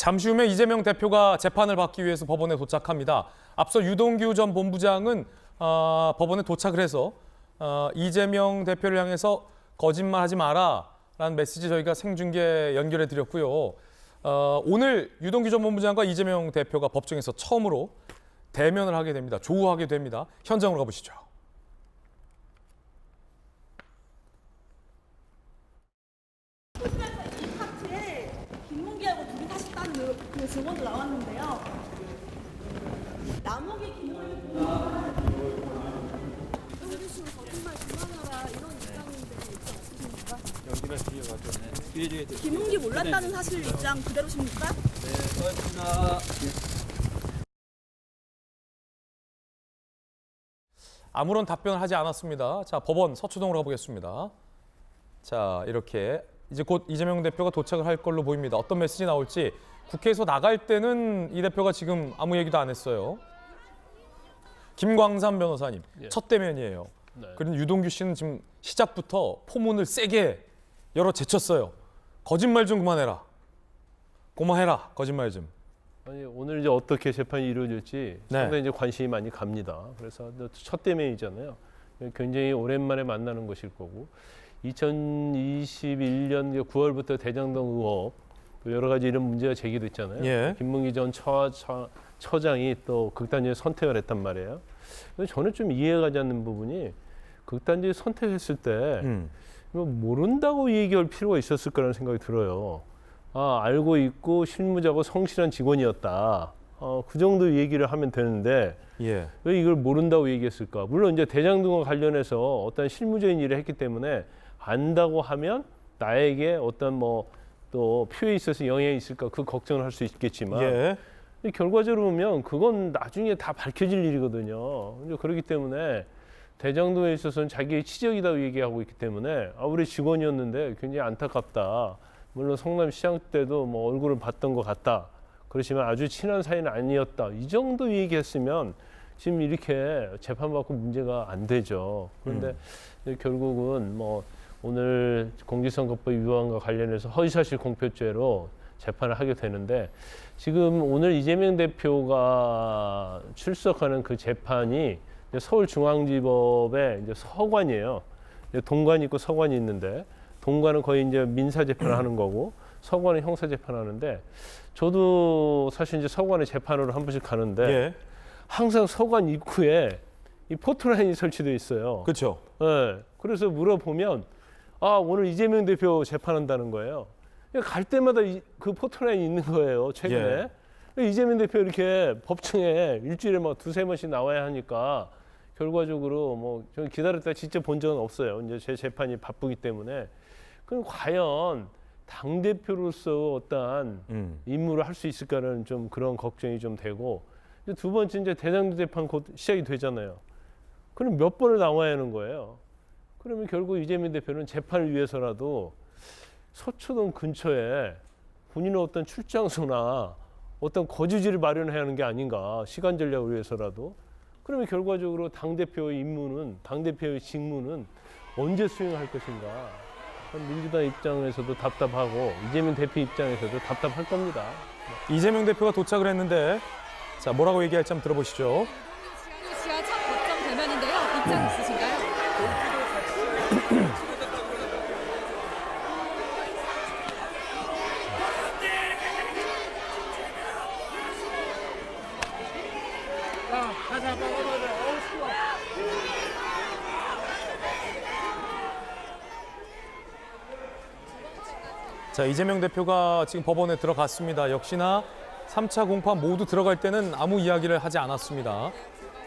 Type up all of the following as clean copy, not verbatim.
잠시 후면 이재명 대표가 재판을 받기 위해서 법원에 도착합니다. 앞서 유동규 전 본부장은 법원에 도착을 해서 이재명 대표를 향해서 거짓말하지 마라라는 메시지 저희가 생중계 연결해 드렸고요. 오늘 유동규 전 본부장과 이재명 대표가 법정에서 처음으로 대면을 하게 됩니다. 조우하게 됩니다. 현장으로 가보시죠. 이 파트에 김문기하고 둘이 다셨다는 그 증언도 나왔는데요. 남욱이 김문기 거짓말 그만하라 이런 입장인데 입장 없으십니까? 여기가 뒤에가죠. 김문기 몰랐다는 사실 입장 그대로십니까? 네, 고맙습니다. 아무런 답변을 하지 않았습니다. 자, 법원 서초동으로 가보겠습니다. 자, 이렇게 이제 곧 이재명 대표가 도착을 할 걸로 보입니다. 어떤 메시지 나올지. 국회에서 나갈 때는 이 대표가 지금 아무 얘기도 안 했어요. 김광삼 변호사님, 예. 첫 대면이에요. 네. 그런데 유동규 씨는 지금 시작부터 포문을 세게 열어 제쳤어요. 거짓말 좀 그만해라. 고마해라. 거짓말 좀. 아니, 오늘 이제 어떻게 재판이 이루어질지 네. 상당히 이제 관심이 많이 갑니다. 그래서 첫 대면이잖아요. 굉장히 오랜만에 만나는 것일 거고 2021년 9월부터 대장동 의혹 또 여러 가지 이런 문제가 제기됐잖아요. 예. 김문기 전 처장이 또 극단적인 선택을 했단 말이에요. 근데 저는 좀 이해가지 않는 부분이 극단적인 선택했을 때 모른다고 얘기할 필요가 있었을 거라는 생각이 들어요. 알고 있고 실무자고 성실한 직원이었다. 그 정도 얘기를 하면 되는데 예. 왜 이걸 모른다고 얘기했을까? 물론 이제 대장동과 관련해서 어떤 실무적인 일을 했기 때문에 안다고 하면 나에게 어떤 또 표에 있어서 영향이 있을까 그 걱정을 할 수 있겠지만 예. 근데 결과적으로 보면 그건 나중에 다 밝혀질 일이거든요. 그렇기 때문에 대장동에 있어서는 자기의 치적이라고 얘기하고 있기 때문에 우리 직원이었는데 굉장히 안타깝다. 물론 성남시장 때도 얼굴을 봤던 것 같다. 그렇지만 아주 친한 사이는 아니었다. 이 정도 얘기했으면 지금 이렇게 재판받고 문제가 안 되죠. 그런데 결국은 오늘 공직선거법 위반과 관련해서 허위사실 공표죄로 재판을 하게 되는데 지금 오늘 이재명 대표가 출석하는 그 재판이 서울중앙지법의 이제 서관이에요. 동관이 있고 서관이 있는데 동관은 거의 이제 민사 재판을 하는 거고 서관은 형사 재판을 하는데 저도 사실 이제 서관에 재판으로 한 번씩 가는데 예. 항상 서관 입구에 이 포토라인이 설치되어 있어요. 그렇죠. 네. 그래서 물어보면 오늘 이재명 대표 재판한다는 거예요. 갈 때마다 그 포토라인이 있는 거예요. 최근에. 이재명 대표 이렇게 법정에 일주일에 두세 번씩 나와야 하니까 결과적으로 저는 기다렸다가 직접 본 적은 없어요. 이제 제 재판이 바쁘기 때문에. 그럼 과연 당대표로서 어떠한 임무를 할 수 있을까라는 좀 그런 걱정이 좀 되고 두 번째 이제 대장동 재판 곧 시작이 되잖아요. 그럼 몇 번을 나와야 하는 거예요. 그러면 결국 이재명 대표는 재판을 위해서라도 서초동 근처에 본인의 어떤 출장소나 어떤 거주지를 마련해야 하는 게 아닌가. 시간 전략을 위해서라도. 그러면 결과적으로 당대표의 임무는 당대표의 직무는 언제 수행할 것인가. 민주당 입장에서도 답답하고 이재명 대표 입장에서도 답답할 겁니다. 이재명 대표가 도착을 했는데 자, 뭐라고 얘기할지 한번 들어보시죠. 지하 첫 법정 대면인데요. 입장 있으신가요? 자, 이재명 대표가 지금 법원에 들어갔습니다. 역시나 3차 공판 모두 들어갈 때는 아무 이야기를 하지 않았습니다.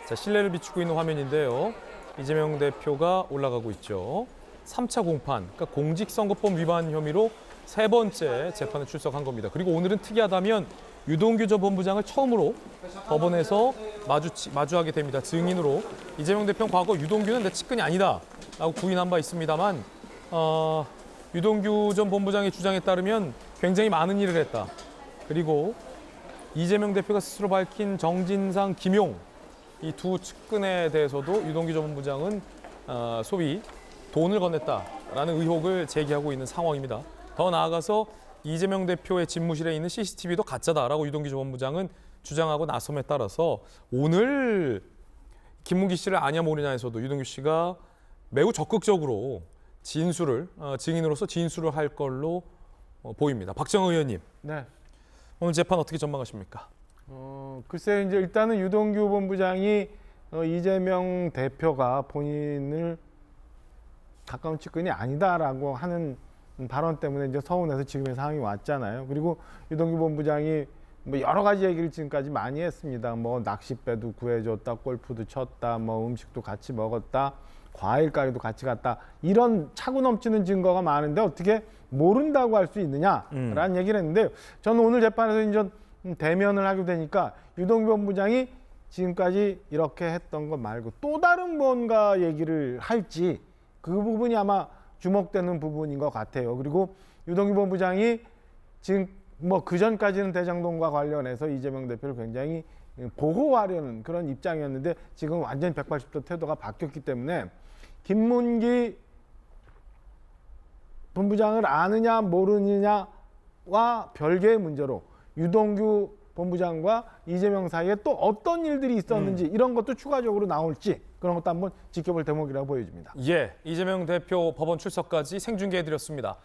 자, 신뢰를 비추고 있는 화면인데요. 이재명 대표가 올라가고 있죠. 3차 공판, 그러니까 공직선거법 위반 혐의로 세 번째 재판에 출석한 겁니다. 그리고 오늘은 특이하다면 유동규 전 본부장을 처음으로 법원에서 마주하게 됩니다. 증인으로. 이재명 대표는 과거 유동규는 내 측근이 아니다 라고 부인한 바 있습니다만 유동규 전 본부장의 주장에 따르면 굉장히 많은 일을 했다. 그리고 이재명 대표가 스스로 밝힌 정진상, 김용 이 두 측근에 대해서도 유동규 전 본부장은 소위 돈을 건넸다라는 의혹을 제기하고 있는 상황입니다. 더 나아가서 이재명 대표의 집무실에 있는 CCTV도 가짜다라고 유동규 전 본부장은 주장하고 나섬에 따라서 오늘 김문기 씨를 아냐 모르냐에서도 유동규 씨가 매우 적극적으로 증인으로서 진술을 할 걸로 보입니다. 박정호 의원님, 네. 오늘 재판 어떻게 전망하십니까? 글쎄요, 이제 일단은 유동규 본부장이 이재명 대표가 본인을 가까운 측근이 아니다라고 하는 발언 때문에 이제 서운해서 지금의 상황이 왔잖아요. 그리고 유동규 본부장이 뭐 여러 가지 얘기를 지금까지 많이 했습니다. 뭐 낚싯배도 구해줬다, 골프도 쳤다, 뭐 음식도 같이 먹었다, 과일 가게도 같이 갔다. 이런 차고 넘치는 증거가 많은데 어떻게 모른다고 할 수 있느냐라는 얘기를 했는데요. 저는 오늘 재판에서 이제 대면을 하게 되니까 유동규 본부장이 지금까지 이렇게 했던 것 말고 또 다른 뭔가 얘기를 할지 그 부분이 아마 주목되는 부분인 것 같아요. 그리고 유동규 본부장이 지금 뭐 그전까지는 대장동과 관련해서 이재명 대표를 굉장히 보호하려는 그런 입장이었는데 지금 완전히 180도 태도가 바뀌었기 때문에 김문기 본부장을 아느냐 모르느냐와 별개의 문제로 유동규 본부장과 이재명 사이에 또 어떤 일들이 있었는지 이런 것도 추가적으로 나올지 그런 것도 한번 지켜볼 대목이라고 보여집니다. 예, 이재명 대표 법원 출석까지 생중계해드렸습니다.